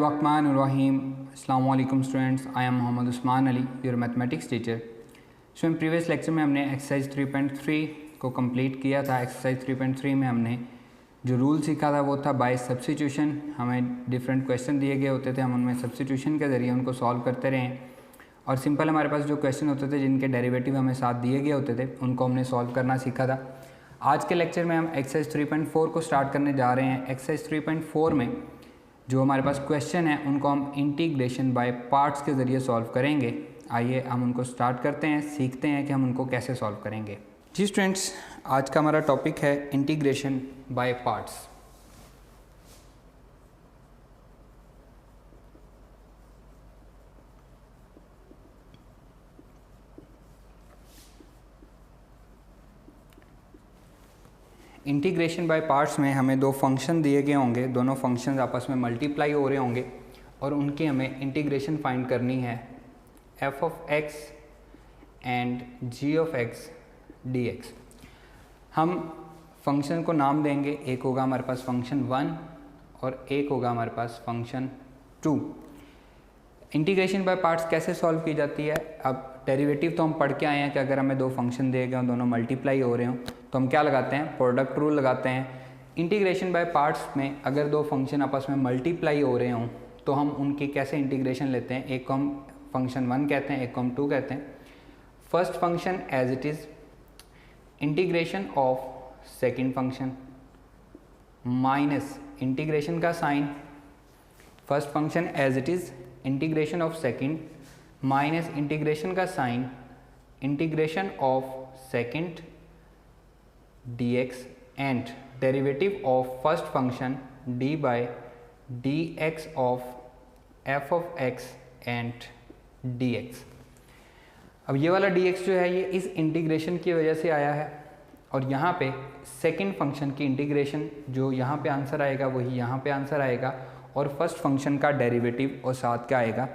Bismillahirrahmanirrahim. Assalamu alaikum students. I am Muhammad Usman Ali, your mathematics teacher. So in previous lecture में हमने exercise 3.3 को complete किया था. Exercise 3.3 में हमने जो रूल सीखा था वो था बाय सब्स्टिट्यूशन. हमें डिफरेंट क्वेश्चन दिए गए होते थे, हम उनमें सब्स्टिट्यूशन के ज़रिए उनको सॉल्व करते रहे और सिंपल हमारे पास जो क्वेश्चन होते थे जिनके डेरिवेटिव हमें साथ दिए गए होते थे उनको हमने सॉल्व करना सीखा था. आज के लेक्चर में हम एक्सरसाइज 3.4 को स्टार्ट करने जा रहे हैं. एक्सरसाइज 3.4 में जो हमारे पास क्वेश्चन है उनको हम इंटीग्रेशन बाय पार्ट्स के ज़रिए सॉल्व करेंगे. आइए हम उनको स्टार्ट करते हैं, सीखते हैं कि हम उनको कैसे सॉल्व करेंगे. जी स्टूडेंट्स, आज का हमारा टॉपिक है integration by parts. Integration by parts में हमें दो फंक्शन दिए गए होंगे, दोनों फंक्शंस आपस में मल्टीप्लाई हो रहे होंगे और उनकी हमें इंटीग्रेशन फाइंड करनी है. f of x and g of x dx. हम फंक्शन को नाम देंगे, एक होगा हमारे पास फंक्शन 1 और एक होगा हमारे पास फंक्शन 2. इंटीग्रेशन बाय पार्ट्स कैसे सॉल्व की जाती है? अब डेरिवेटिव तो हम पढ़ के आए हैं कि अगर हमें दो फंक्शन दिए गए हों, दोनों मल्टीप्लाई हो रहे हों तो हम क्या लगाते हैं? प्रोडक्ट रूल लगाते हैं. इंटीग्रेशन बाय पार्ट्स में अगर दो फंक्शन आपस में मल्टीप्लाई हो रहे हों तो हम उनकी कैसे इंटीग्रेशन लेते हैं? एक को हम फंक्शन 1 कहते हैं, एक को हम 2 कहते हैं. First function as it is integration of second function minus integration का sign. First function as it is integration of second minus integration का sign integration of second dx and derivative of first function d by dx of f of x and dx. अब ये वाला dx जो है ये इस integration की वजह से आया है और यहाँ पे सेकंड फंक्शन की इंटीग्रेशन जो यहाँ पे आंसर आएगा वही यहाँ पे आंसर आएगा और फर्स्ट फंक्शन का डेरिवेटिव और साथ क्या आएगा?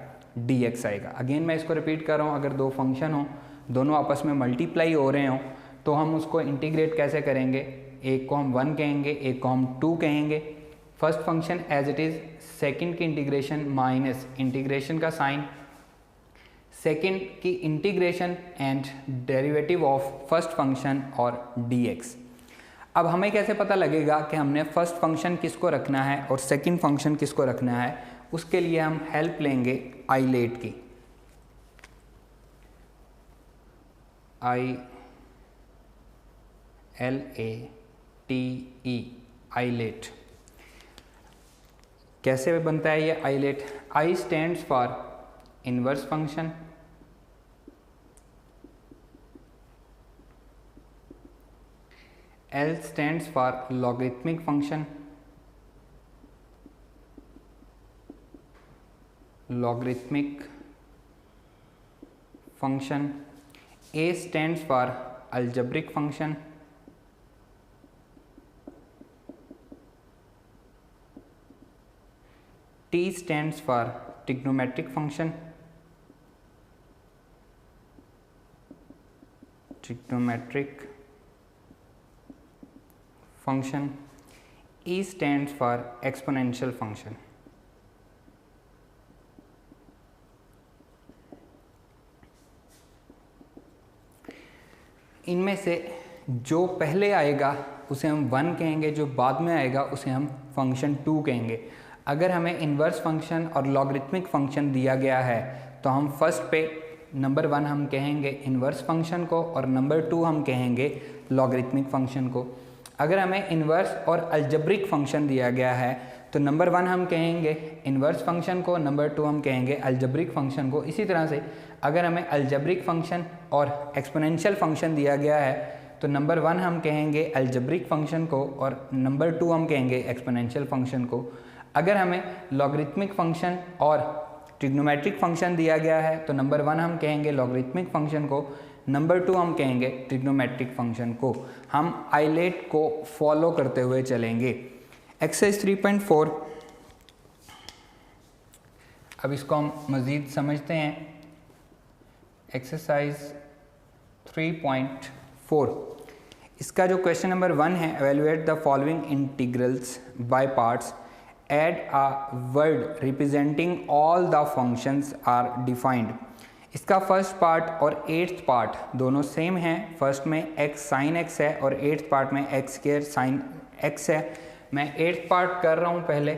dx आएगा. अगेन मैं इसको रिपीट कर रहा हूँ, अगर दो फंक्शन हो दोनों आपस में मल्टीप्लाई हो रहे हों तो हम उसको इंटीग्रेट कैसे करेंगे? एक को हम 1 कहेंगे, एक को हम 2 कहेंगे. First function as it is second की इंटीग्रेशन माइनस इंटीग्रेशन का साइन सेकंड की integration and derivative of first function और dx. अब हमें कैसे पता लगेगा कि हमने फर्स्ट फंक्शन किसको रखना है और सेकंड फंक्शन किसको रखना है? उसके लिए हम हेल्प लेंगे आइलेट की. ILATE ILATE. कैसे बनता है ये ILATE? I stands for inverse function, L stands for logarithmic function, logarithmic function, A stands for algebraic function, T stands for trigonometric function, trigonometric function, E stands for exponential function. इनमें से जो पहले आएगा उसे हम 1 कहेंगे, जो बाद में आएगा उसे हम फंक्शन 2 कहेंगे. अगर हमें इन्वर्स फंक्शन और लॉगरिथमिक फंक्शन दिया गया है तो हम फर्स्ट पे नंबर 1 हम कहेंगे इन्वर्स फंक्शन को और नंबर 2 हम कहेंगे लॉगरिथमिक फंक्शन को. अगर हमें इन्वर्स और अलजेब्रिक फंक्शन दिया गया है तो नंबर 1 हम कहेंगे इन्वर्स फंक्शन को, नंबर 2 हम कहेंगे अलजेब्रिक फंक्शन को. इसी तरह से अगर हमें अलजेब्रिक फंक्शन और एक्सपोनेंशियल फंक्शन दिया गया है तो नंबर 1 हम कहेंगे अलजेब्रिक फंक्शन को और नंबर 2 हम कहेंगे एक्सपोनेंशियल फंक्शन को. अगर हमें लॉगरिथमिक फंक्शन और ट्रिग्नोमेट्रिक फंक्शन दिया गया है तो नंबर 1 हम कहेंगे लॉगरिथमिक फंक्शन को, नंबर 2 हम कहेंगे ट्रिग्नोमेट्रिक फंक्शन को. हम आइलेट को फॉलो करते हुए चलेंगे. एक्सरसाइज 3.4, अब इसको हम मज़ीद समझते हैं. एक्सरसाइज 3.4, इसका जो क्वेश्चन नंबर 1 है, evaluate the following integrals by parts add a word representing all the functions are defined। इसका फर्स्ट पार्ट और एट्थ पार्ट दोनों सेम हैं। फर्स्ट में x साइन x है और एट्थ पार्ट में x स्क्वायर साइन x है। मैं एट्थ पार्ट कर रहा हूँ पहले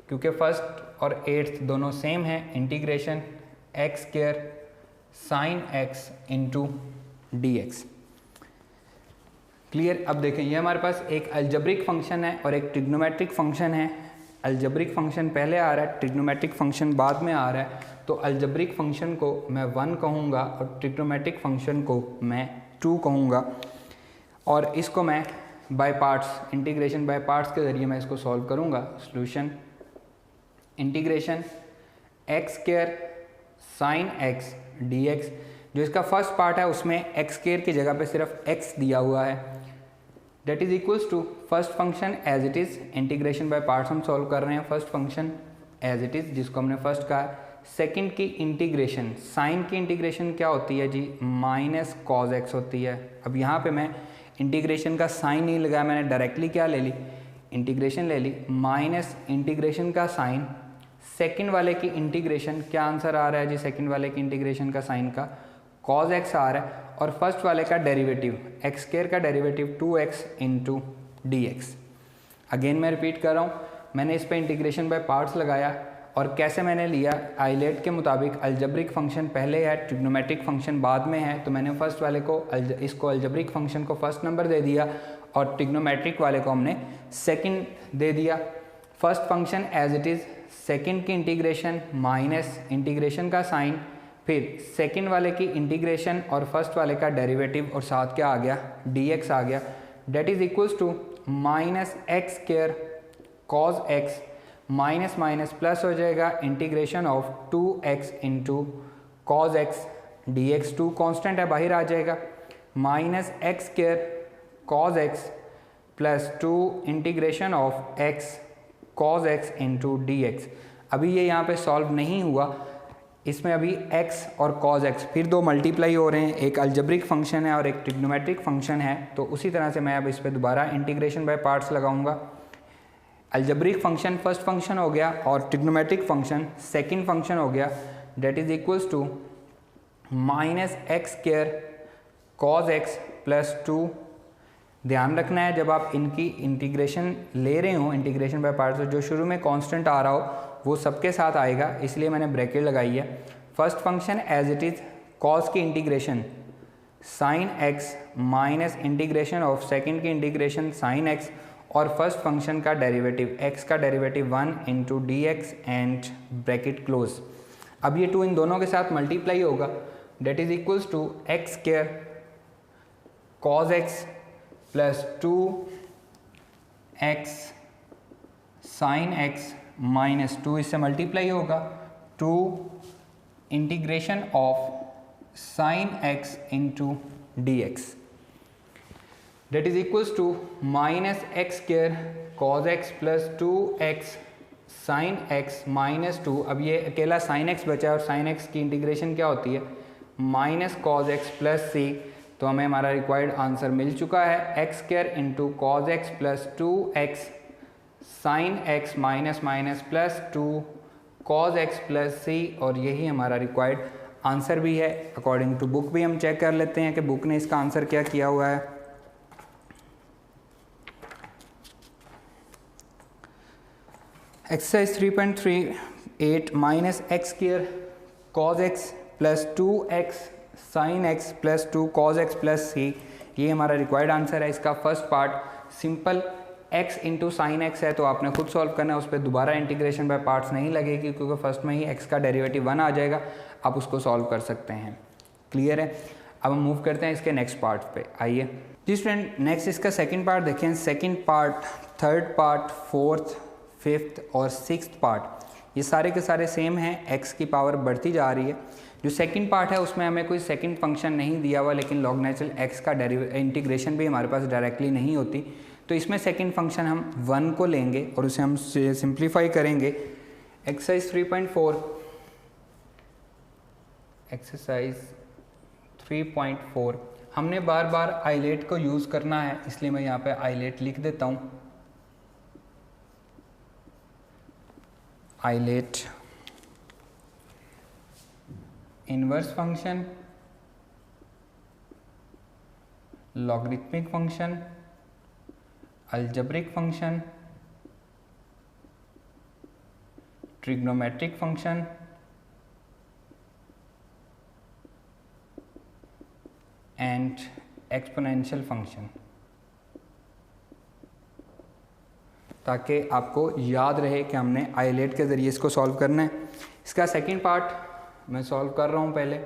क्योंकि फर्स्ट और एट्थ दोनों सेम हैं। Integration x square sine x into d x. Clear. अब देखें ये हमारे पास एक अलजेब्रिक फंक्शन है और एक ट्रिग्नोमेट्रिक फंक्शन है। अलजेब्रिक फंक्शन पहले आ रहा है, ट्रिग्नोमेट्रिक फंक्शन बाद में आ रहा है। तो अलजेब्रिक फंक्शन को मैं 1 कहूँगा और ट्रिग्नोमेट्रिक फंक्शन को मैं 2 कहूँगा और इसको मैं by parts, integration by parts के ज़रिए मैं इसको सॉल्व करूँगा। Solution integration x square sine x d x. जो इसका फर्स्ट पार्ट है उसमें एक्स स्क्वायर की जगह पे सिर्फ x दिया हुआ है। That is equals to first function as it is, integration by parts हम सॉल्व कर रहे हैं। First function as it is जिसको हमने फर्स्ट कहा। सेकंड की इंटीग्रेशन, साइन की इंटीग्रेशन क्या होती है जी, माइनस कॉज एक्स होती है। अब यहाँ पे मैं इंटीग्रेशन का साइन नहीं लगाया, मैंने डायरेक्टली क्या ले ली, इंटीग्रेशन ले ली, माइनस इंटीग्रेशन का साइन। सेकंड वाले की इंटीग्रेशन क्या आंसर आ रहा है जी, सेकंड वाले की इंटीग्रेशन का साइन का कॉज एक्स आ रहा है और फर्स्ट वाले का डेरिवेटिव एक्स स्क्वायर का derivative 2x into d x. Again मैं रिपीट कर रहा हूँ, मैंने इस पर इंटीग्रेशन बाय पार्ट्स लगाया और कैसे मैंने लिया, आइलेट के मुताबिक अलजेब्रिक फंक्शन पहले है, ट्रिग्नोमेट्रिक फंक्शन बाद में है। तो मैंने फर्स्ट वाले को इसको अलजेब्रिक फंक्शन को फर्स्ट नंबर दे दिया और ट्रिग्नोमेट्रिक वाले को हमने सेकंड दे दिया। First function as it is, second की इंटीग्रेशन माइनस इंटीग्रेशन का साइन, फिर सेकंड वाले की इंटीग्रेशन और फर्स्ट वाले का डेरिवेटिव और साथ क्या आ गया, dx आ गया। That is equals to minus x square cos x, minus minus plus हो जाएगा, integration of 2x into cos x d x. 2 constant है बाहर आ जाएगा, minus x square cos x plus 2 integration of x cos x into d x. अभी ये यहाँ पे सॉल्व नहीं हुआ, इसमें अभी x और cos x फिर दो मल्टीप्लाई हो रहे हैं। एक अलजेब्रिक फंक्शन है और एक ट्रिग्नोमेट्रिक फंक्शन है। तो उसी तरह से मैं अब इस पर दोबारा इंटीग्रेशन बाय पार्ट्स लगाऊंगा। अलजेब्रिक फंक्शन फर्स्ट फंक्शन हो गया और ट्रिग्नोमेट्रिक फंक्शन सेकंड फंक्शन हो गया। That is equals to minus x square cos x plus 2। ध्यान रखना है जब आप इनकी इंटीग्रेशन ले रहे हो, इंटीग्रेशन बाय पार्ट्स, जो शुरू में कांस्टेंट आ रहा हो वो सबके साथ आएगा, इसलिए मैंने ब्रैकेट लगाई है। First function as it is, cos की integration sine x minus integration of second की इंटीग्रेशन साइन एक्स और फर्स्ट फंक्शन का डेरिवेटिव एक्स का derivative 1 into d x and bracket close. अब ये 2 इन दोनों के साथ मल्टीप्लाई होगा। That is equals to x square cos x plus 2x sine x minus 2 इससे मल्टीप्लाई होगा, 2 integration of sine x into d x. That is equals to minus x square cos x plus 2x sine x minus 2। अब ये अकेला sine x बचा है और sine x की integration क्या होती है, minus cos x plus c। तो हमें हमारा रिक्वायर्ड आंसर मिल चुका है, x square into cos x plus 2x sine x minus minus plus 2 cause x plus c। और यही हमारा रिक्वायर्ड आंसर भी है। अकॉर्डिंग टू बुक भी हम चेक कर लेते हैं कि बुक ने इसका आंसर क्या किया हुआ है। Exercise 3.38 minus x square cos x plus 2x sine x plus 2 cause x plus c, ये हमारा रिक्वायर्ड आंसर है। इसका first part simple x into sine x है तो आपने खुद सॉल्व करना है, उस पर दोबारा इंटीग्रेशन बाय पार्ट्स नहीं लगेगी क्योंकि फर्स्ट में ही x का डेरिवेटिव 1 आ जाएगा। आप उसको सॉल्व कर सकते हैं। क्लियर है। अब हम मूव करते हैं इसके नेक्स्ट पार्ट पे। आइए जी स्टूडेंट, नेक्स्ट इसका सेकंड पार्ट देखें। Second part, third part, fourth, fifth और सिक्स्थ पार्ट ये सारे के सारे सेम हैं, x की पावर बढ़ती जा रही है। जो सेकंड पार्ट है उसमें हमें कोई सेकंड फंक्शन नहीं दिया हुआ, लेकिन लॉग नेचुरल x का इंटीग्रेशन भी हमारे पास डायरेक्टली नहीं होती। तो इसमें सेकंड फंक्शन हम 1 को लेंगे और उसे हम सिंप्लीफाई करेंगे। एक्सरसाइज 3.4, एक्सरसाइज 3.4 हमने बार बार आइलेट को यूज़ करना है, इसलिए मैं यहाँ पे आइलेट लिख देता हूँ। ILATE inverse function, logarithmic function, algebraic function, trigonometric function and exponential function, ताकि आपको याद रहे कि हमने आइलेट के ज़रिए इसको सॉल्व करना है। इसका सेकंड पार्ट मैं सॉल्व कर रहा हूँ। पहले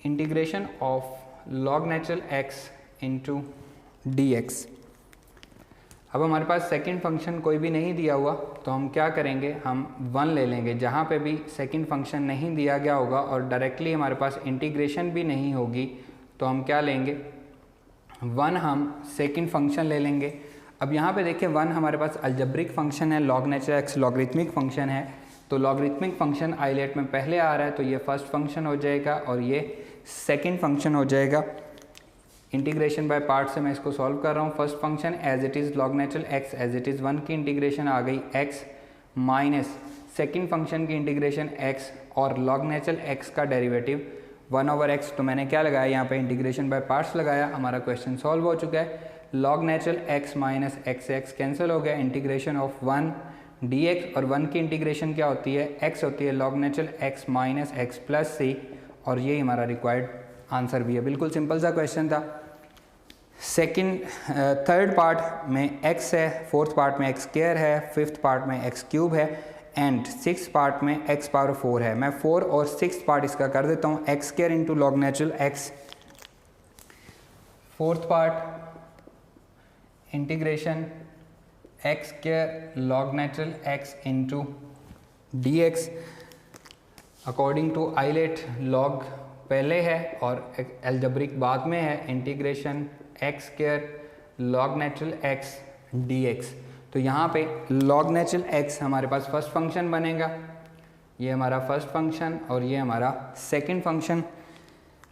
integration of log natural x into d x. अब हमारे पास सेकंड फंक्शन कोई भी नहीं दिया हुआ, तो हम क्या करेंगे, हम 1 ले लेंगे। जहाँ पे भी सेकंड फंक्शन नहीं दिया गया होगा और डायरेक्टली हमारे पास इंटीग्रेशन भी नहीं होगी, तो हम क्या लेंगे, 1 हम सेकंड फंक्शन ले लेंगे। अब यहाँ पे देखिए 1 हमारे पास अलजेब्रिक फंक्शन है, log natural x logarithmic function है, तो लॉगरिथमिक फंक्शन आइलेट में पहले आ रहा है, तो ये फर्स्ट फंक्शन हो जाएगा और ये सेकंड फंक्शन हो जाएगा। इंटीग्रेशन बाय पार्ट से मैं इसको सॉल्व कर रहा हूँ। First function as it is log natural x as it is 1 की इंटीग्रेशन आ गई x माइनस सेकेंड फंक्शन की इंटीग्रेशन x और लॉग नेचुरल x का डेरिवेटिव 1/x। तो मैंने क्या लगाया यहाँ पे, इंटीग्रेशन बाय पार्ट्स लगाया, हमारा क्वेश्चन सॉल्व हो चुका है। Log natural x minus x cancel हो गया, इंटीग्रेशन ऑफ 1 dx और 1 की इंटीग्रेशन क्या होती है, x होती है log natural x minus x plus c, और ये हमारा रिक्वायर्ड आंसर भी है। बिल्कुल सिंपल सा क्वेश्चन था। थर्ड पार्ट में x है, फोर्थ पार्ट में x स्क्वायर है, फिफ्थ पार्ट में x क्यूब है एंड सिक्स पार्ट में x पावर 4 है। मैं 4 और 6 पार्ट इसका कर देता हूँ, x square into log natural x। Fourth part integration x square log natural x into d x. According to ILATE log पहले है और अलजेब्रिक बाद में है, integration x square log natural x dx। तो यहाँ पे लॉग नेचुरल x हमारे पास फर्स्ट फंक्शन बनेगा, ये हमारा फर्स्ट फंक्शन और ये हमारा सेकंड फंक्शन।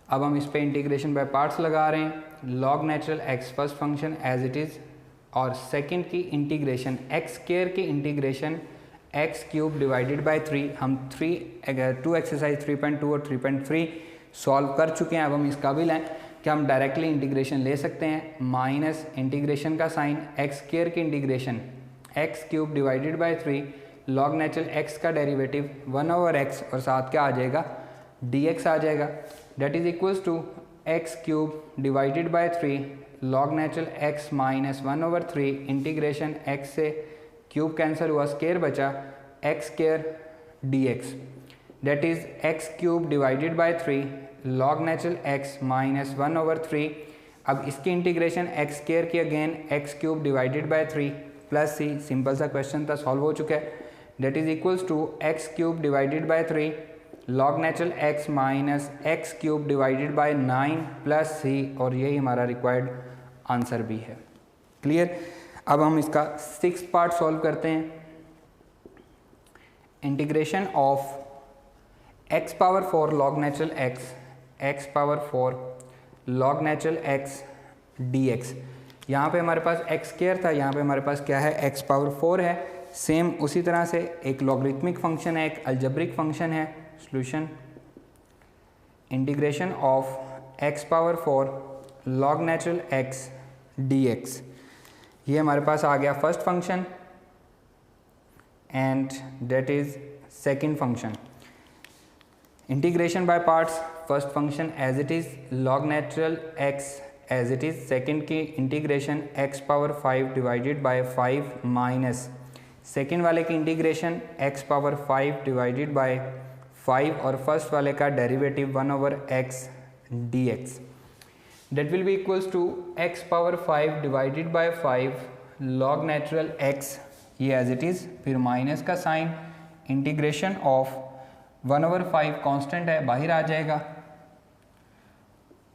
अब हम इस पे इंटीग्रेशन बाय पार्ट्स लगा रहे हैं। Log natural x first function as it is और सेकंड की इंटीग्रेशन x स्क्वायर की integration x cube divided by 3। हम 2 एक्सरसाइज 3.2 और 3.3 सॉल्व कर चुके हैं। अब हम इसका भी लें कि हम डायरेक्टली इंटीग्रेशन ले सकते हैं, माइनस इंटीग्रेशन का साइन x स्क्वायर की integration x cube divided by 3 log natural x का डेरिवेटिव 1/x और साथ क्या आ जाएगा, dx आ जाएगा। That is equals to x cube divided by 3 log natural x minus 1/3 integration x से क्यूब कैंसिल हुआ, स्क्वायर बचा, x square dx। That is x cube divided by 3 log natural x minus 1/3। अब इसकी integration x square की again x cube divided by 3 plus c। Simple सा question था, solve हो चुका है। That is equals to x cube divided by 3 log natural x minus x cube divided by 9 plus c, और यही हमारा required answer भी है। क्लियर। अब हम इसका 6th पार्ट सॉल्व करते हैं। Integration of x power 4 log natural x power 4 log natural x dx। यहाँ पे हमारे पास x स्क्वायर था, यहाँ पे हमारे पास क्या है, x पावर 4 है। सेम उसी तरह से एक लॉगरिथमिक फंक्शन है, एक अलजेब्रिक फंक्शन है। Solution integration of x power 4 log natural x dx। ये हमारे पास आ गया first function and that is second function. Integration by parts, first function as it is log natural x as it is, second की integration x power 5 divided by 5 minus second वाले की integration x power 5 divided by 5 और first वाले का derivative 1/x dx। That will be equals to x power 5 divided by 5 log natural x, ये as it is, फिर minus का sign, integration of 1/5 constant है, बाहर आ जाएगा,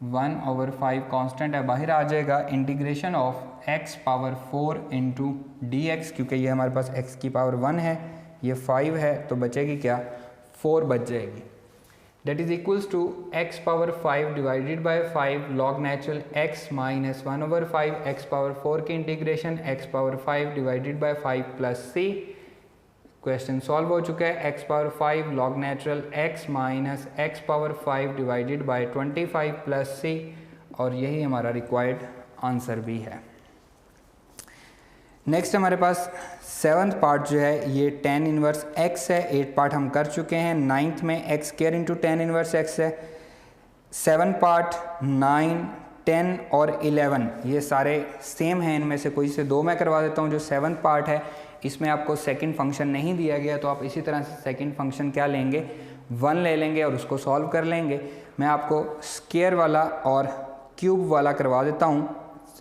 1/5 कांस्टेंट है, बाहर आ जाएगा, integration of x power 4 into d x, क्योंकि ये हमारे पास x की पावर 1 है, ये 5 है, तो बचेगी क्या, 4 बच जाएगी। That is equals to x power 5 divided by 5 log natural x minus 1/5 x power 4 की integration x power 5 divided by 5 plus c, question solve हो चुका है। x power 5 log natural x minus x power 5 divided by 25 plus c, और यही हमारा required answer भी है। Next हमारे पास 7th पार्ट जो है ये tan इनवर्स x है। 8 पार्ट हम कर चुके हैं। 9th में x square into tan inverse x है। 7 पार्ट 9, 10 और 11 ये सारे सेम हैं, इनमें से कोई से दो मैं करवा देता हूँ। जो 7th पार्ट है इसमें आपको सेकंड फंक्शन नहीं दिया गया, तो आप इसी तरह से सेकंड फंक्शन क्या लेंगे, 1 ले लेंगे और उसको सॉल्व कर लेंगे। मैं आपको स्क्वायर वाला और क्यूब वाला करवा देता हूँ।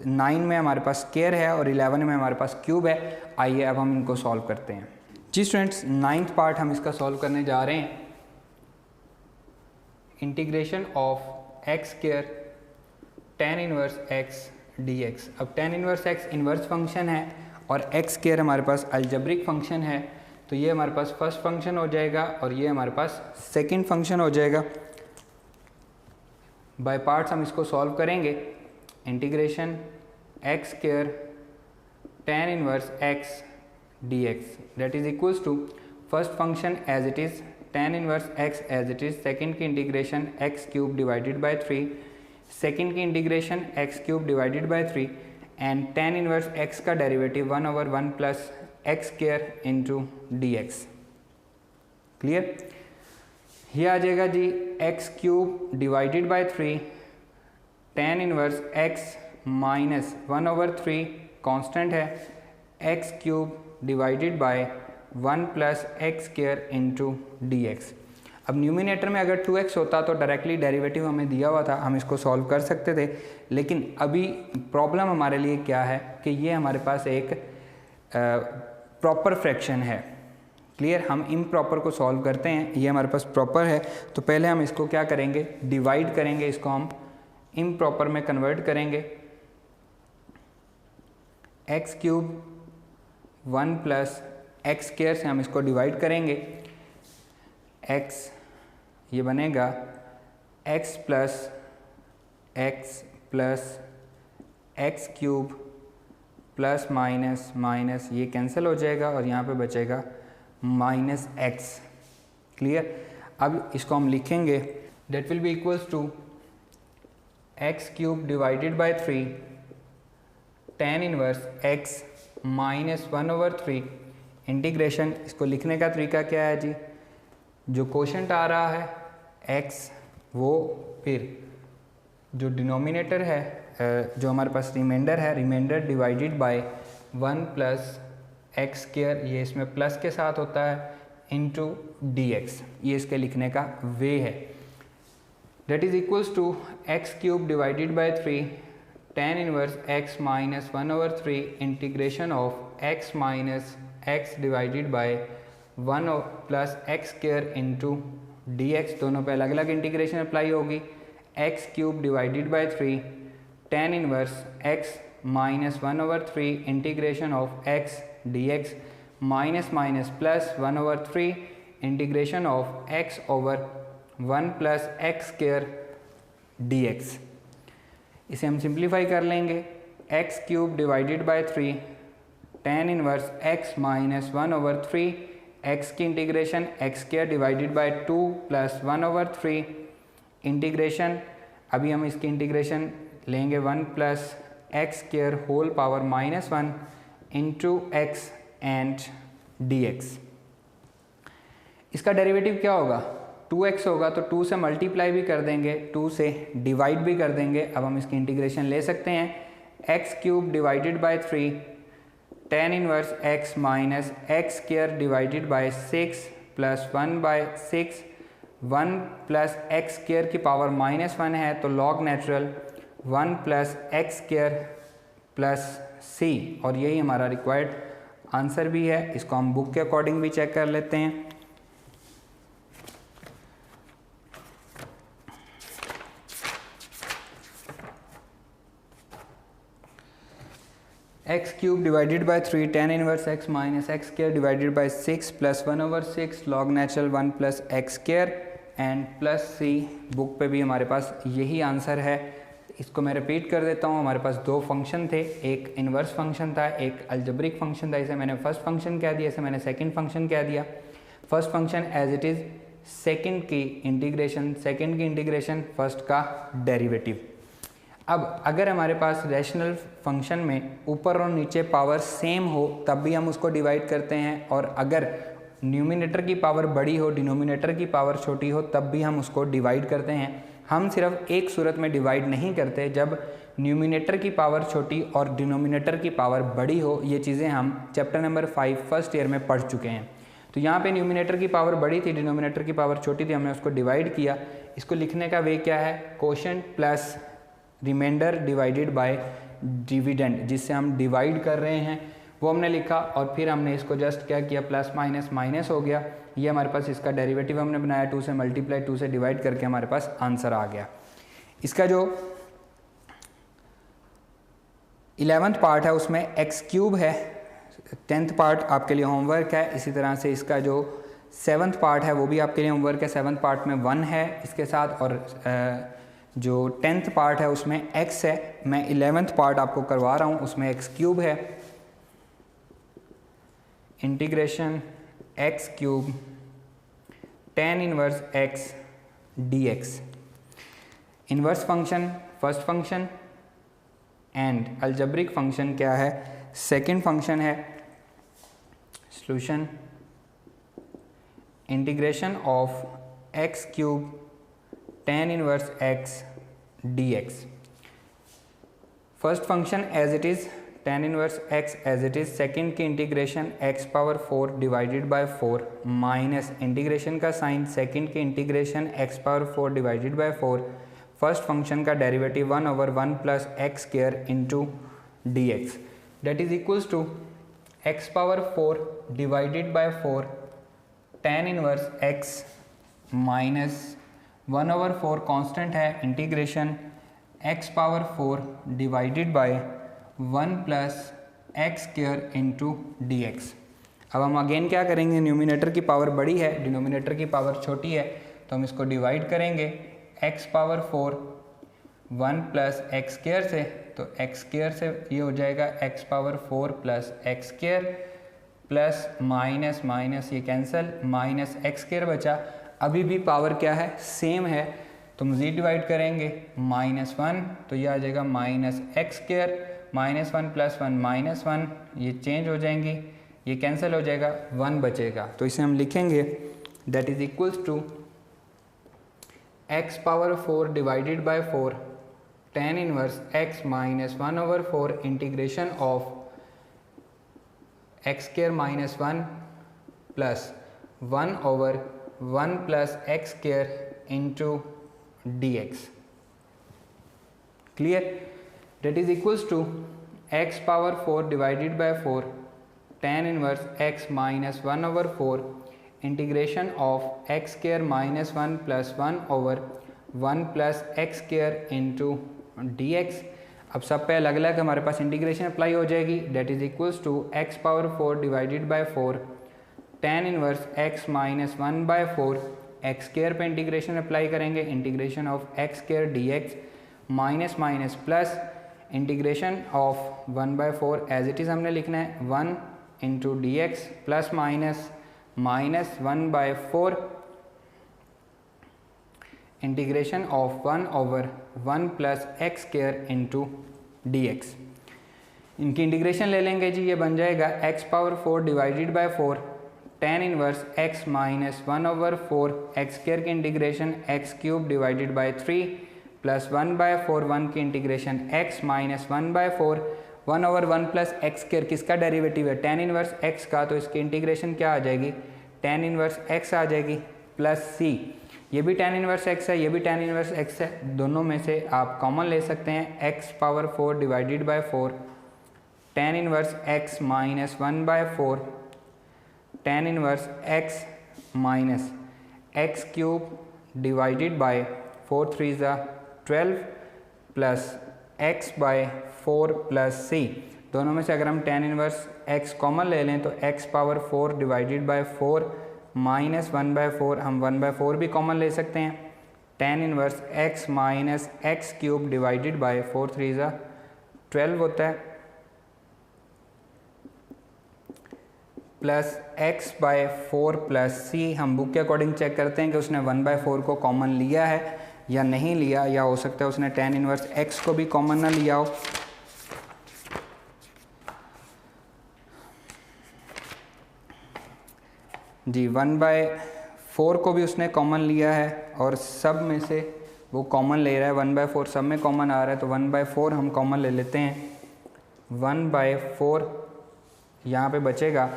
9 में हमारे पास स्क्वायर है और 11 में हमारे पास क्यूब है। आइए अब हम इनको सॉल्व करते हैं। जी स्टूडेंट्स, 9th पार्ट हम इसका सॉल्व करने जा रहे हैं। Integration of x square tan inverse x dx। अब tan inverse x inverse function है और x स्क्वायर हमारे पास अलजेब्रिक फंक्शन है, तो ये हमारे पास फर्स्ट फंक्शन हो जाएगा और ये हमारे पास सेकंड फंक्शन हो जाएगा। बाय पार्ट्स हम इसको सॉल्व करेंगे। Integration x square tan inverse x dx that is equals to first function as it is tan inverse x as it is, second की integration x cube divided by 3, second की integration x cube divided by 3 and tan inverse x का derivative 1/1 plus x square into dx। Clear? ये आ जाएगा जी x cube divided by 3 tan inverse x minus 1/3 constant है x cube divided by 1 plus x square into dx। अब numerator में अगर 2x होता तो डायरेक्टली डेरिवेटिव हमें दिया हुआ था, हम इसको सॉल्व कर सकते थे, लेकिन अभी प्रॉब्लम हमारे लिए क्या है कि ये हमारे पास एक प्रॉपर फ्रैक्शन है। क्लियर? हम इम्प्रॉपर को सॉल्व करते हैं, ये हमारे पास प्रॉपर है, तो पहले हम इसको क्या करेंगे, डिवाइड करेंगे, इसको हम इम्प्रॉपर में कन्वर्ट करेंगे। X cube 1 plus x square से हम इसको डिवाइड करेंगे। x ये बनेगा x plus x cube plus minus minus ये कैंसिल हो जाएगा और यहाँ पे बचेगा माइनस एक्स। क्लियर? अब इसको हम लिखेंगे, that will be equals to x cube divided by 3 tan inverse x minus 1/3 integration. इसको लिखने का तरीका क्या है जी, जो कोशेंट आ रहा है x, वो फिर जो डिनोमिनेटर है, जो हमारे पास रिमाइंडर है, remainder divided by 1 plus x square, ये इसमें प्लस के साथ होता है, इंटू dx। ये इसके लिखने का वे है। That is equals to x cube divided by 3 tan inverse x minus 1/3 integration of x minus x divided by 1 plus x square into dx। दोनों पे अलग अलग इंटीग्रेशन अप्लाई होगी। X cube divided by 3 tan inverse x minus 1/3 integration of x dx minus minus plus 1/3 integration of x over 1 plus x square dx। इसे हम simplify कर लेंगे। X cube divided by 3 tan inverse x minus 1/3 x की integration x square divided by 2 plus 1/3 integration, अभी हम इसकी integration लेंगे 1 plus x square whole power -1 into x and dx। इसका डेरिवेटिव क्या होगा, 2x होगा, तो 2 से मल्टीप्लाई भी कर देंगे, 2 से डिवाइड भी कर देंगे। अब हम इसकी इंटीग्रेशन ले सकते हैं। X cube divided by 3 tan inverse x minus x square divided bye 6 plus 1/6, 1 plus x square की पावर -1 है, तो log natural 1 plus x square plus c, और यही हमारा रिक्वायर्ड आंसर भी है। इसको हम बुक के अकॉर्डिंग भी चेक कर लेते हैं। X cube divided by 3 tan inverse x minus x square divided bye 6 plus 1/6 log natural 1 plus x square and plus c। Book पे भी हमारे पास यही आंसर है। इसको मैं रिपीट कर देता हूँ। हमारे पास दो फंक्शन थे, एक इन्वर्स फंक्शन था, एक अलजेब्रिक फंक्शन था। इसे मैंने फर्स्ट फंक्शन कह दिया, इसे मैंने सेकंड फंक्शन कह दिया। First function as it is, second की इंटीग्रेशन, फर्स्ट का डेरिवेटिव। अब अगर हमारे पास रैशनल फंक्शन में ऊपर और नीचे पावर सेम हो तब भी हम उसको डिवाइड करते हैं, और अगर न्यूमिनेटर की पावर बड़ी हो, डिनोमिनेटर की पावर छोटी हो, तब भी हम उसको डिवाइड करते हैं। हम सिर्फ एक सूरत में डिवाइड नहीं करते, जब न्यूमिनेटर की पावर छोटी और डिनोमिनेटर की पावर बड़ी हो। ये चीज़ें हम चैप्टर नंबर 5 फर्स्ट ईयर में पढ़ चुके हैं। तो यहाँ पे न्यूमिनेटर की पावर बड़ी थी, डिनोमिनेटर की पावर छोटी थी, हमने उसको डिवाइड किया। इसको लिखने का वे क्या है, quotient plus remainder divided by dividend, जिससे हम डिवाइड कर रहे हैं वो हमने लिखा, और फिर हमने इसको जस्ट क्या किया, प्लस माइनस माइनस हो गया। ये हमारे पास इसका डेरिवेटिव हमने बनाया, 2 से मल्टीप्लाई 2 से डिवाइड करके हमारे पास आंसर आ गया। इसका जो 11th पार्ट है उसमें एक्स क्यूब है, 10th पार्ट आपके लिए होमवर्क है। इसी तरह से इसका जो 7th पार्ट है वो भी आपके लिए होमवर्क है। 7th पार्ट में 1 है इसके साथ, और जो 10th पार्ट है उसमें x है। मैं 11th पार्ट आपको करवा रहा हूँ, उसमें एक्स क्यूब है, integration x cube tan inverse x dx। Inverse function first function and algebraic function क्या है, सेकंड फंक्शन है। Solution integration of x cube tan inverse x dx। First function as it is tan inverse x as it is, second की integration x power 4 divided by 4 minus integration का sign second की integration x power 4 divided by 4, first function का derivative 1/1 plus x square into d x, that is equals to x power 4 divided by 4 tan inverse x minus 1/4 constant है, integration x power 4 divided by 1 plus x square into d x. अब हम again क्या करेंगे, numerator की power बड़ी है, denominator की power छोटी है, तो हम इसको डिवाइड करेंगे x power 4 1 plus x square से, तो एक्स स्क्वायर से ये हो जाएगा x power 4 plus x square plus minus minus ये कैंसिल, माइनस एक्स स्क्वायर बचा। अभी भी पावर क्या है, सेम है, तो मज़ीद डिवाइड करेंगे -1, तो ये आ जाएगा माइनस एक्स स्क्वायर, -1 प्लस 1 -1, ये चेंज हो जाएंगी, ये कैंसिल हो जाएगा, 1 बचेगा। तो इसे हम लिखेंगे that is equals to x power 4 divided by 4 tan inverse x minus 1/4 integration of x square minus 1 plus 1/1 plus x square into d x. Clear? That is equals to x power 4 divided by 4 tan inverse x minus 1/4 integration of x square minus 1 plus 1/1 plus x square into d x. अब सब पे अलग अलग हमारे पास integration apply हो जाएगी, that is equals to x power 4 divided by 4 tan inverse x minus 1/4 x square पे integration apply करेंगे, integration of x square d x minus minus plus integration of 1/4 as it is हमने लिखना है 1 into d x plus minus minus 1/4 integration of 1/1 plus x square into d x. इनकी integration ले लेंगे जी, ये बन जाएगा x power 4 divided by 4 tan inverse x minus 1/4 x square की integration x cube divided by 3 plus 1/4 1 की integration x minus 1/4 1/1 plus x square, किसका डेरिवेटिव है, tan इनवर्स x का, तो इसकी इंटीग्रेशन क्या आ जाएगी, tan इनवर्स x आ जाएगी प्लस c, ये भी tan इनवर्स x है, ये भी tan इनवर्स x है, दोनों में से आप कॉमन ले सकते हैं। x power 4 divided by 4 tan inverse x minus 1/4 tan inverse x minus x cube divided by 4 3 12 plus x by 4 plus c। दोनों में से अगर हम tan इनवर्स x कॉमन ले लें तो x power 4 divided by 4 minus 1/4, हम 1/4 भी कॉमन ले सकते हैं, tan inverse x minus x cube divided by 4 3 ज़ा 12 होता है, plus x by 4 plus c। हम बुक के अकॉर्डिंग चेक करते हैं कि उसने 1/4 को कॉमन लिया है या नहीं लिया, या हो सकता है उसने tan इनवर्स x को भी कॉमन ना लिया हो। जी 1/4 को भी उसने कॉमन लिया है और सब में से वो कॉमन ले रहा है, 1/4 सब में कॉमन आ रहा है तो 1/4 हम कॉमन ले लेते हैं। 1/4 यहाँ पे बचेगा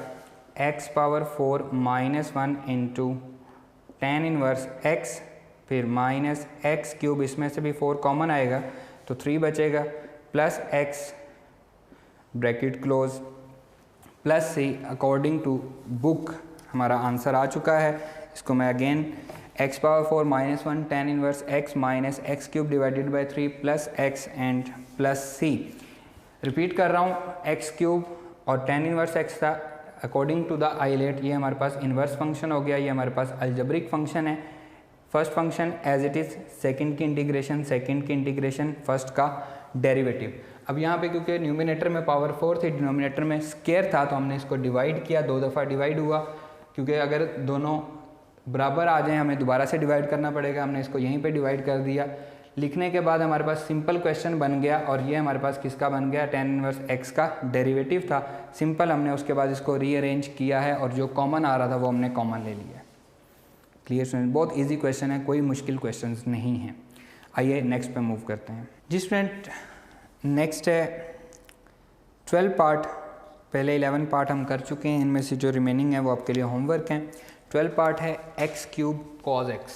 x power 4 minus 1 into tan inverse x, फिर माइनस एक्स क्यूब, इसमें से भी 4 कॉमन आएगा तो 3 बचेगा, plus x bracket close plus c। According to book हमारा आंसर आ चुका है। इसको मैं again x power 4 minus 1 tan inverse x minus x cube divided by 3 plus x and plus c। Repeat कर रहा हूँ, x क्यूब और tan इनवर्स x था अकॉर्डिंग टू द आइलेट, ये हमारे पास इन्वर्स फंक्शन हो गया, ये हमारे पास अलजेब्रिक फंक्शन है। First function as it is, second की इंटीग्रेशन, सेकंड की इंटीग्रेशन, फर्स्ट का डेरिवेटिव। अब यहाँ पे क्योंकि न्यूमिनेटर में पावर 4 थी, डिनोमिनेटर में स्क्वायर था, तो हमने इसको डिवाइड किया, 2 दफ़ा डिवाइड हुआ, क्योंकि अगर दोनों बराबर आ जाएं हमें दोबारा से डिवाइड करना पड़ेगा। हमने इसको यहीं पे डिवाइड कर दिया। लिखने के बाद हमारे पास सिंपल क्वेश्चन बन गया और ये हमारे पास किसका बन गया, tan इनवर्स x का डेरिवेटिव था। सिंपल, हमने उसके बाद इसको रीअरेंज किया है और जो कॉमन आ रहा था वो हमने कॉमन ले लिया। क्लियर स्टूडेंट, बहुत इजी क्वेश्चन है, कोई मुश्किल क्वेश्चन नहीं है। आइए नेक्स्ट पे मूव करते हैं। जी स्टूडेंट, नेक्स्ट है 12 पार्ट। पहले 11 पार्ट हम कर चुके हैं, इनमें से जो रिमेनिंग है वो आपके लिए होमवर्क है। 12 पार्ट है x cube cos x,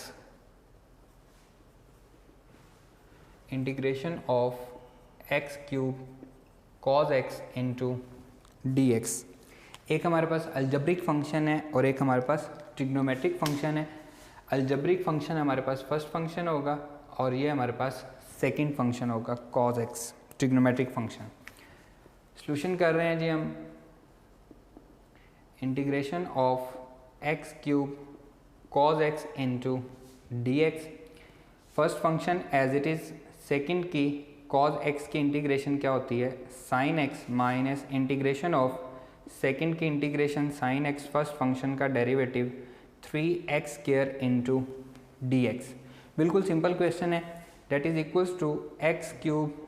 integration of x cube cos x into dx। एक हमारे पास अलजेब्रिक फंक्शन है और एक हमारे पास ट्रिग्नोमेट्रिक फंक्शन है। अलजेब्रिक फंक्शन हमारे पास फर्स्ट फंक्शन होगा और ये हमारे पास सेकंड फंक्शन होगा cos x, trigonometric function. Solution कर रहे हैं जी हम। Integration of x cube cos x into dx। First function as it is, second की cos x की इंटीग्रेशन क्या होती है, sin x minus integration of second की integration sin x, first function का derivative 3x square into dx। बिल्कुल simple question है। That is equals to x cube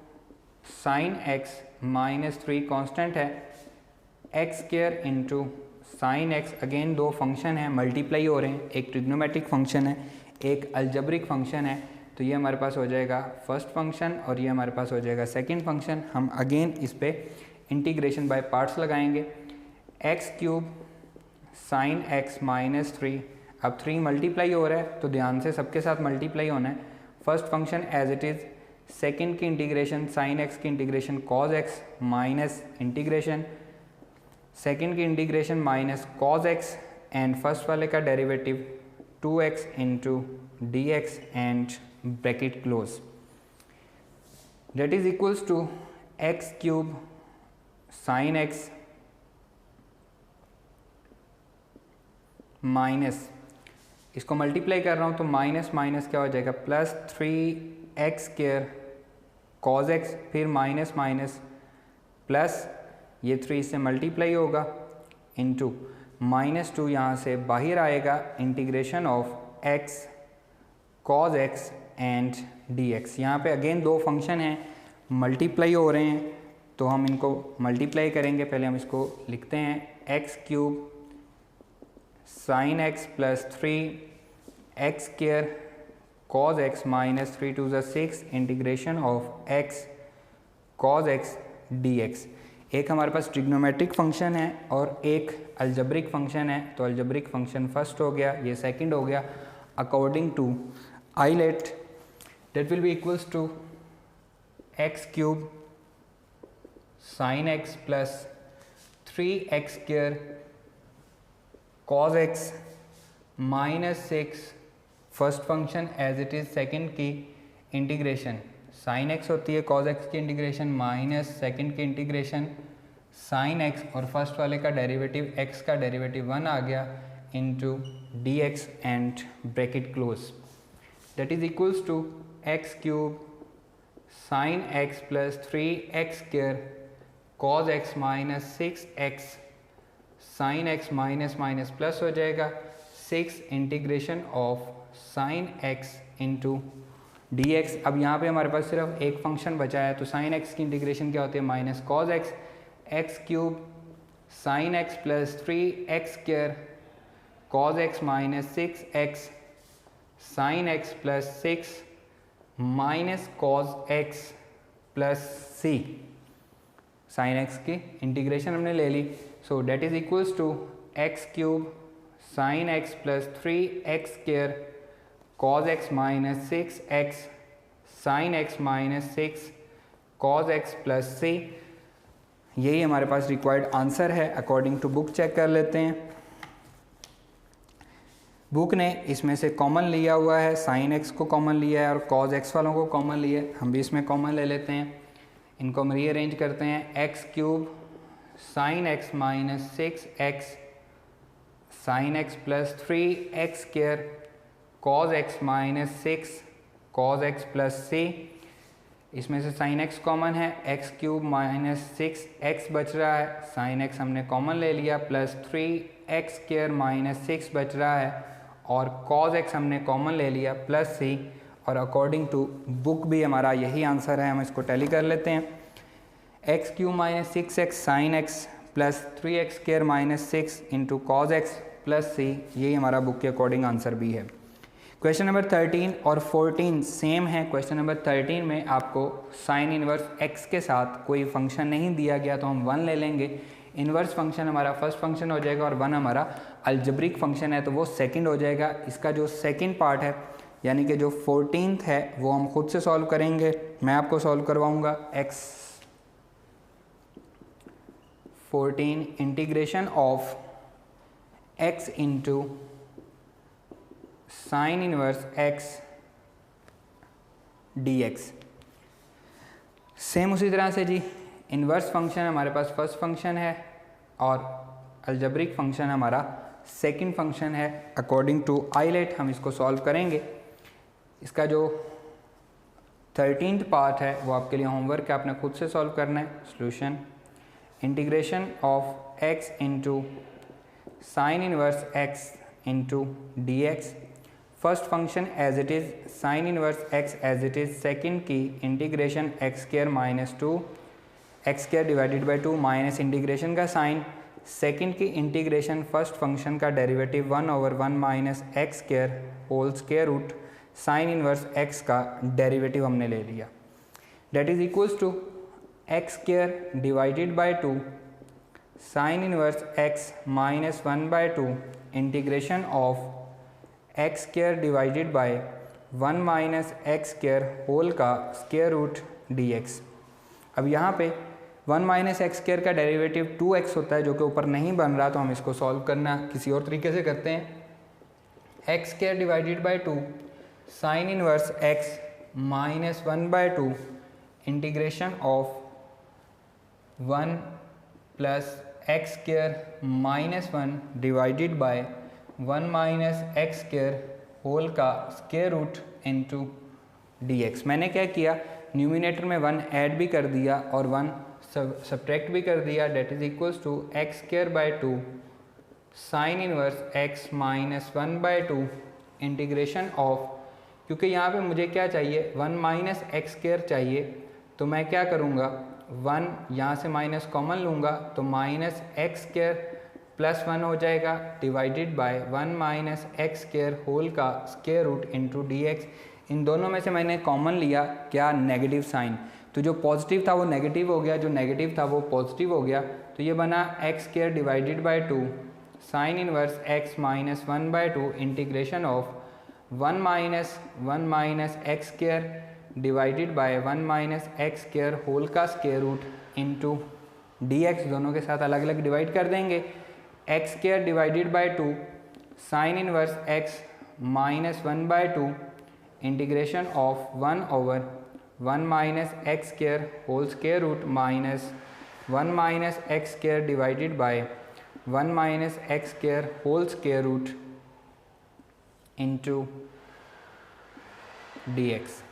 sin x minus 3 constant है, x square into sin x। Again दो function है, multiply हो रहे हैं, एक ट्रिग्नोमेट्रिक फंक्शन है, एक अलजेब्रिक फंक्शन है, तो ये हमारे पास हो जाएगा फर्स्ट फंक्शन और ये हमारे पास हो जाएगा सेकंड फंक्शन। हम अगेन इस पे इंटीग्रेशन बाय पार्ट्स लगाएंगे। x cube sin x minus 3, अब 3 मल्टीप्लाई हो रहा है तो ध्यान से सबके साथ मल्टीप्लाई होना है। First function as it is, second की इंटीग्रेशन sin x की integration cos x minus integration second की integration minus cos x and first वाले का derivative 2x into dx and bracket close. That is equals to x cube sin x minus, इसको multiply कर रहा हूँ तो minus minus क्या हो जाएगा, plus 3x square cos x, फिर माइनस माइनस प्लस, ये 3 से मल्टीप्लाई होगा इंटू -2 यहाँ से बाहर आएगा, integration of x cos x and dx। यहाँ पे अगेन दो फंक्शन हैं, मल्टीप्लाई हो रहे हैं तो हम इनको मल्टीप्लाई करेंगे। पहले हम इसको लिखते हैं, x cube sin x plus 3x square cos x minus 3 2 6 integration of x cos x dx। एक हमारे पास ट्रिग्नोमेट्रिक फंक्शन है और एक अलजेब्रिक फंक्शन है, तो अलजेब्रिक फंक्शन फर्स्ट हो गया, ये सेकंड हो गया। According to ILATE that will be equals to x cube sin x plus 3x square cos x minus 6 first function as it is, second की इंटीग्रेशन sin x होती है, cos x की integration minus second की integration sin x और first वाले का derivative x का derivative 1 आ गया into dx and bracket close. that is equals to x cube sin x plus 3x square cos x minus 6x sin x minus minus plus हो जाएगा 6 integration of sin x into d x. अब यहाँ पे हमारे पास सिर्फ एक function बचा है, तो sin x की इंटीग्रेशन क्या होती है, minus cos x, x cube sin x plus 3x square cos x minus 6x sin x plus 6 minus cos x plus c। sin x की इंटीग्रेशन हमने ले ली, so that is equals to x cube sin x plus 3x square cos x minus 6x sin x minus 6 cos x plus c। यही हमारे पास required answer है according to book. Check कर लेते हैं, बुक ने इसमें से कॉमन लिया हुआ है, sin x को कॉमन लिया है और cos x वालों को कॉमन लिया है, हम भी इसमें कॉमन ले लेते हैं। इनको हम रीअरेंज करते हैं, x cube sin x minus 6x sin x plus 3x square cos x minus 6 cos x plus c। इसमें से sin x कॉमन है, x क्यूब माइनस 6x बच रहा है, sin x हमने कॉमन ले लिया, प्लस 3x स्क्वायर माइनस 6 बच रहा है और cos x हमने कॉमन ले लिया प्लस c। और अकॉर्डिंग टू बुक भी हमारा यही आंसर है, हम इसको टैली कर लेते हैं। x cube minus 6x sin x plus 3x square minus 6 into cos x plus c, यही हमारा बुक के अकॉर्डिंग आंसर भी है। क्वेश्चन नंबर 13 और 14 सेम है। क्वेश्चन नंबर 13 में आपको साइन इनवर्स x के साथ कोई फंक्शन नहीं दिया गया, तो हम 1 ले लेंगे। इनवर्स फंक्शन हमारा फर्स्ट फंक्शन हो जाएगा और 1 हमारा अलजेब्रिक फंक्शन है, तो वो सेकंड हो जाएगा। इसका जो सेकंड पार्ट है यानी कि जो 14th है वो हम खुद से सॉल्व करेंगे, मैं आपको सॉल्व करवाऊँगा। x 14 integration of x into sine inverse x dx। Same उसी तरह से जी, इनवर्स फंक्शन हमारे पास फर्स्ट फंक्शन है और अलजेब्रिक फंक्शन हमारा सेकंड फंक्शन है। अकॉर्डिंग टू आइलेट हम इसको सॉल्व करेंगे। इसका जो 13th पार्ट है वो आपके लिए होमवर्क है, आपने खुद से सॉल्व करना है। Solution integration of x into sine inverse x into d x. First function as it is, sine inverse x as it is, second की integration x square minus 2 x square divided by 2 minus integration का sine, second की integration first function का derivative 1/1 minus x square whole square root sine inverse x का derivative हमने ले लिया। That is equals to x square divided by 2 sine inverse x minus 1/2 integration of x square divided by 1 minus x square whole का square root d x. अब यहाँ पे 1 minus x square का derivative 2x होता है जो कि ऊपर नहीं बन रहा, तो हम इसको सॉल्व करना किसी और तरीके से करते हैं। X square divided by 2 sine inverse x minus 1/2 integration of 1 plus x square minus 1 divided by 1 minus x square whole का square root into d x. मैंने क्या किया, न्यूमिनेटर में 1 ऐड भी कर दिया और 1 सब्ट्रैक्ट भी कर दिया। That is equals to x square by 2 sine inverse x minus 1/2 integration of, क्योंकि यहाँ पे मुझे क्या चाहिए 1 माइनस एक्स स्क्वायर चाहिए, तो मैं क्या करूँगा 1 यहाँ से माइनस कॉमन लूँगा, तो माइनस एक्स स्क्वायर प्लस 1 हो जाएगा divided by 1 minus x square whole का square root into d x. इन दोनों में से मैंने कॉमन लिया क्या, नेगेटिव साइन, तो जो पॉजिटिव था वो नेगेटिव हो गया, जो नेगेटिव था वो पॉजिटिव हो गया, तो ये बना x square divided by 2 sine inverse x minus 1/2 integration of 1 minus x square divided by 1 minus x square whole का square root into d x. दोनों के साथ अलग अलग डिवाइड कर देंगे। X square divided by 2 sine inverse x minus 1/2 integration of 1/1 minus x square whole square root minus 1 minus x square divided by 1 minus x square whole square root into dx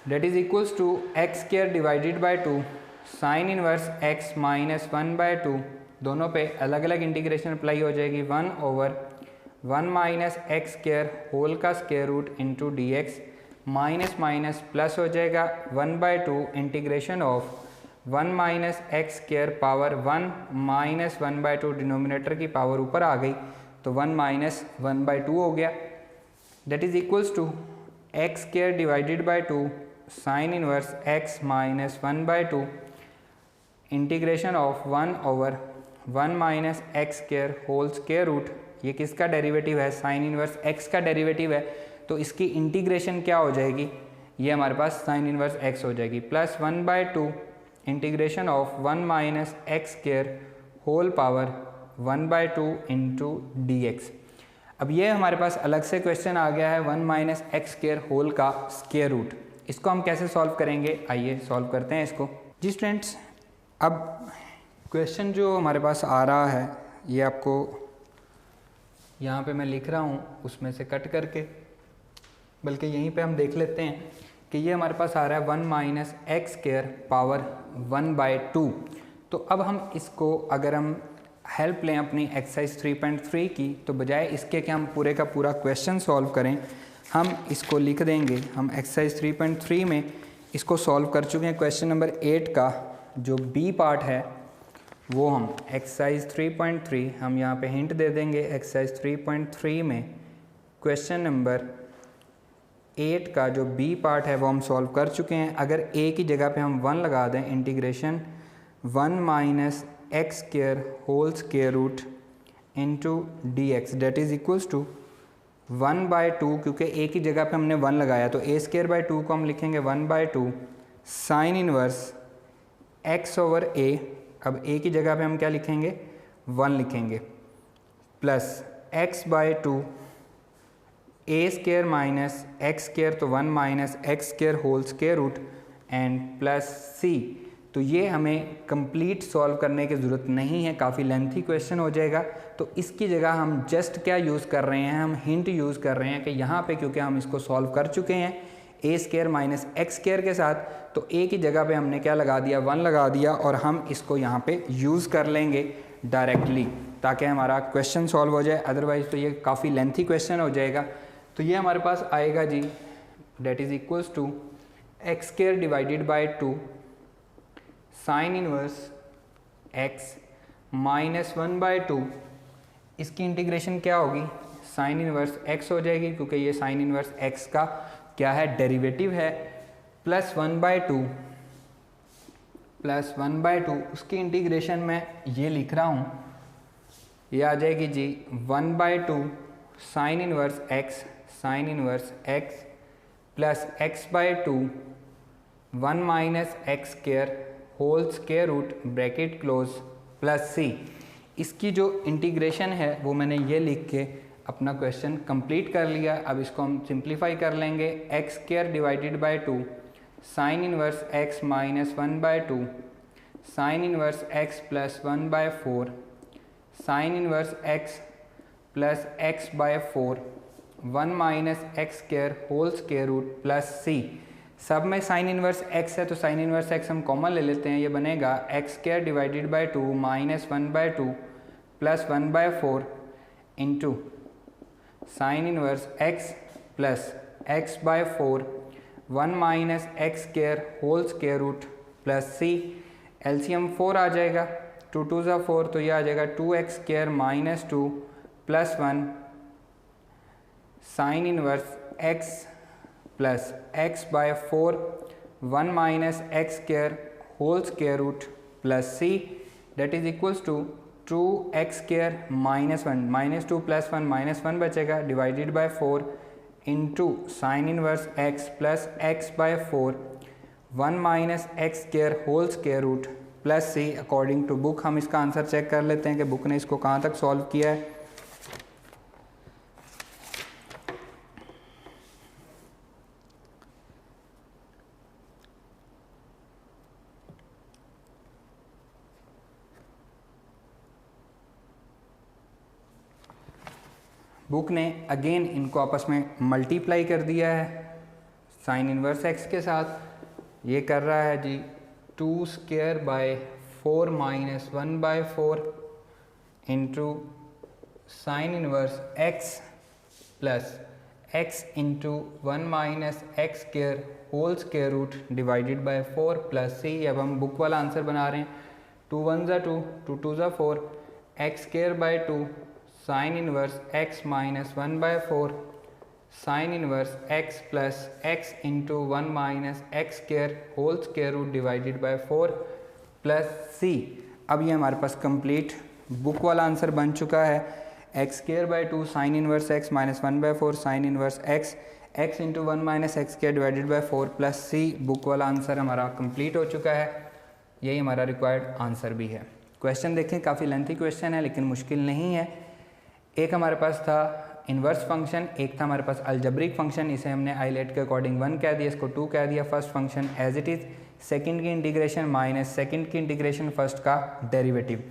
that is equals to x square divided by 2 sine inverse x minus 1/2, दोनों पे अलग अलग integration apply हो जाएगी 1/1 minus x square whole का square root into d x, minus minus plus हो जाएगा 1/2 integration of 1 minus x square power 1 minus 1/2, denominator की पावर ऊपर आ गई तो 1 माइनस 1/2 हो गया, that is equals to x square divided by 2 sine inverse x minus 1/2 integration of 1/1 minus x square whole square root, ये किसका डेरिवेटिव है, साइन इनवर्स x का डेरिवेटिव है, तो इसकी इंटीग्रेशन क्या हो जाएगी, ये हमारे पास साइन इनवर्स x हो जाएगी, plus 1/2 integration of 1 minus x square whole power 1/2 into d x. अब ये हमारे पास अलग से क्वेश्चन आ गया है 1 माइनस एक्स स्क्वायर होल का स्क्वायर रूट, इसको हम कैसे सॉल्व करेंगे, आइए सॉल्व करते हैं इसको। जी स्टूडेंट्स, अब क्वेश्चन जो हमारे पास आ रहा है ये आपको यहाँ पे मैं लिख रहा हूँ उसमें से कट करके, बल्कि यहीं पे हम देख लेते हैं कि ये हमारे पास आ रहा है 1 माइनस एक्स स्क्वायर पावर 1/2। तो अब हम इसको अगर हम हेल्प लें अपनी एक्सरसाइज 3.3 की, तो बजाय इसके कि हम पूरे का पूरा क्वेश्चन सॉल्व करें, हम इसको लिख देंगे। हम एक्सरसाइज 3.3 में इसको सॉल्व कर चुके हैं। क्वेश्चन नंबर 8 का जो बी पार्ट है वो हम एक्सरसाइज 3.3 हम यहाँ पे हिंट दे देंगे। एक्सरसाइज 3.3 में क्वेश्चन नंबर 8 का जो बी पार्ट है वो हम सॉल्व कर चुके हैं। अगर ए की जगह पे हम 1 लगा दें, integration 1 minus x square whole square root into d x that is equals to 1/2, क्योंकि ए की जगह पे हमने 1 लगाया तो ए स्क्वायर बाई 2 को हम लिखेंगे 1/2 साइन इनवर्स x ओवर ए। अब ए की जगह पे हम क्या लिखेंगे, 1 लिखेंगे, plus x/2 a square minus x square, तो 1 minus x square whole square root and plus c। तो ये हमें कंप्लीट सॉल्व करने की ज़रूरत नहीं है, काफ़ी लेंथी क्वेश्चन हो जाएगा। तो इसकी जगह हम जस्ट क्या यूज़ कर रहे हैं, हम हिंट यूज़ कर रहे हैं कि यहाँ पे क्योंकि हम इसको सॉल्व कर चुके हैं ए स्क्वायर माइनस एक्स स्क्वायर के साथ, तो ए की जगह पे हमने क्या लगा दिया, 1 लगा दिया, और हम इसको यहाँ पे यूज़ कर लेंगे डायरेक्टली ताकि हमारा क्वेश्चन सॉल्व हो जाए। अदरवाइज़ तो ये काफ़ी लेंथी क्वेश्चन हो जाएगा। तो ये हमारे पास आएगा जी, that is equals to x square divided by 2 sine inverse x minus 1/2, इसकी इंटीग्रेशन क्या होगी, साइन इनवर्स x हो जाएगी, क्योंकि ये साइन इनवर्स x का क्या है, डेरिवेटिव है, प्लस 1/2 उसकी इंटीग्रेशन में ये लिख रहा हूँ, ये आ जाएगी जी 1/2 sine inverse x plus x/2 1 minus x square whole square root bracket close plus c। इसकी जो इंटीग्रेशन है वो मैंने ये लिख के अपना क्वेश्चन कंप्लीट कर लिया। अब इसको हम सिंप्लीफाई कर लेंगे, x square divided by 2 sine inverse x minus 1/2 sine inverse x plus 1/4 sine inverse x plus x/4 1 minus x square whole square root plus c। सब में साइन इनवर्स x है तो साइन इनवर्स x हम common ले लेते हैं, ये बनेगा x square divided by 2 minus 1/2 plus 1/4 into sine inverse x plus x/4 1 minus x square whole square root plus c। LCM 4 आ जाएगा, 2 2 ज़ा 4, तो ये आ जाएगा 2x square minus 2 plus 1 sine inverse x plus x/4 1 minus x square whole square root plus c that is equals to 2x square minus 1 minus 2 plus 1 minus 1 बचेगा divided by 4 into sine inverse x plus x/4 1 minus x square whole square root plus c। According to book हम इसका answer check कर लेते हैं कि book ने इसको कहाँ तक सॉल्व किया है। बुक ने अगेन इनको आपस में मल्टीप्लाई कर दिया है, साइन इनवर्स एक्स के साथ। ये कर रहा है जी 2 square by 4 minus 1 by 4 into sine inverse x plus x into 1 minus x square whole square root divided by 4 plus c. अब हम बुक वाला आंसर बना रहे हैं। 2 1 ज़ा 2, 2 2 ज़ा 4, x square by 2 sine inverse x minus 1 by 4 sine inverse x plus x into 1 minus x square whole square root divided by 4 plus c. अब ये हमारे पास कंप्लीट बुक वाला आंसर बन चुका है। X square by 2 sine inverse x minus 1 by 4 sine inverse x x into 1 minus x square divided by 4 plus c. Book वाला answer हमारा कंप्लीट हो चुका है। यही हमारा रिक्वायर्ड आंसर भी है। क्वेश्चन देखें, काफ़ी लेंथी क्वेश्चन है लेकिन मुश्किल नहीं है। एक हमारे पास था इन्वर्स फंक्शन, एक था हमारे पास अलजेब्रिक फंक्शन। इसे हमने आइलेट के अकॉर्डिंग 1 कह दिया, इसको 2 कह दिया। First function as it is, second की इंटीग्रेशन माइनस सेकंड की इंटीग्रेशन, फर्स्ट का डेरिवेटिव।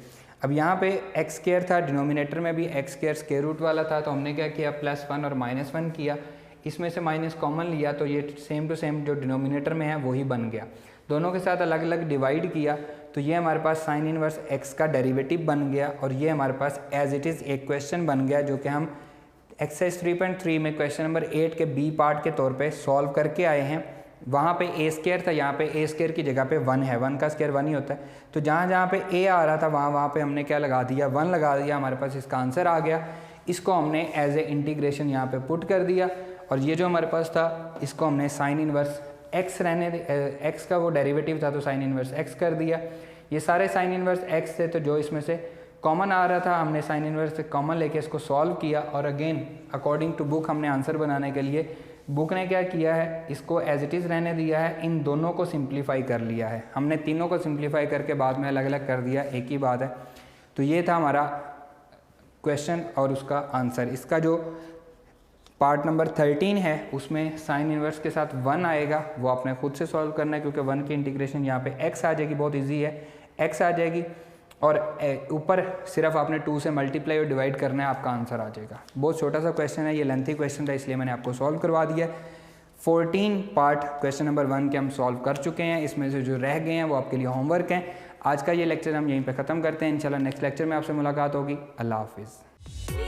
अब यहाँ पे एक्स स्क्वायर था, डिनोमिनेटर में भी एक्स स्क्वायर स्क्वायर रूट वाला था, तो हमने क्या किया +1 और -1 किया। इसमें से माइनस कॉमन लिया तो ये सेम टू सेम जो डिनोमिनेटर में है वही बन गया। दोनों के साथ अलग अलग डिवाइड किया तो ये हमारे पास साइन इनवर्स एक्स का डेरिवेटिव बन गया। और ये हमारे पास एज इट इज़ एक क्वेश्चन बन गया जो कि हम एक्सरसाइज 3.3 में क्वेश्चन नंबर 8 के बी पार्ट के तौर पे सॉल्व करके आए हैं। वहाँ पे ए स्क्वायर था, यहाँ पे ए स्क्वायर की जगह पे 1 है, 1 का स्क्वायर 1 ही होता है। तो जहाँ जहाँ पे ए आ रहा था वहाँ पे हमने क्या लगा दिया, 1 लगा दिया। हमारे पास इसका आंसर आ गया। इसको हमने एज ए इंटीग्रेशन यहाँ पे पुट कर दिया और ये जो हमारे पास था इसको हमने साइन इनवर्स एक्स रहने एक्स का वो डेरिवेटिव था तो साइन इनवर्स एक्स कर दिया। ये सारे साइन इनवर्स एक्स थे तो जो इसमें से कॉमन आ रहा था हमने साइन इनवर्स से कॉमन लेके इसको सॉल्व किया। और अगेन अकॉर्डिंग टू बुक हमने आंसर बनाने के लिए बुक ने क्या किया है, इसको एज इट इज़ रहने दिया है, इन दोनों को सिंप्लीफाई कर लिया है। हमने तीनों को सिंप्लीफाई करके बाद में अलग अलग कर दिया, एक ही बात है। तो ये था हमारा क्वेश्चन और उसका आंसर। इसका जो पार्ट नंबर 13 है उसमें साइन इनवर्स के साथ 1 आएगा, वो आपने खुद से सॉल्व करना है क्योंकि 1 की इंटीग्रेशन यहाँ पे x आ जाएगी, बहुत इजी है, x आ जाएगी और ऊपर सिर्फ आपने 2 से मल्टीप्लाई और डिवाइड करना है, आपका आंसर आ जाएगा। बहुत छोटा सा क्वेश्चन है, ये लेंथी क्वेश्चन था इसलिए मैंने आपको सॉल्व करवा दिया। 14 पार्ट क्वेश्चन नंबर 1 के हम सॉल्व कर चुके हैं। इसमें से जो रह गए हैं वो आपके लिए होमवर्क हैं। आज का ये लेक्चर हम यहीं पर ख़त्म करते हैं। इंशाल्लाह नेक्स्ट लेक्चर में आपसे मुलाकात होगी। अल्लाह हाफिज़।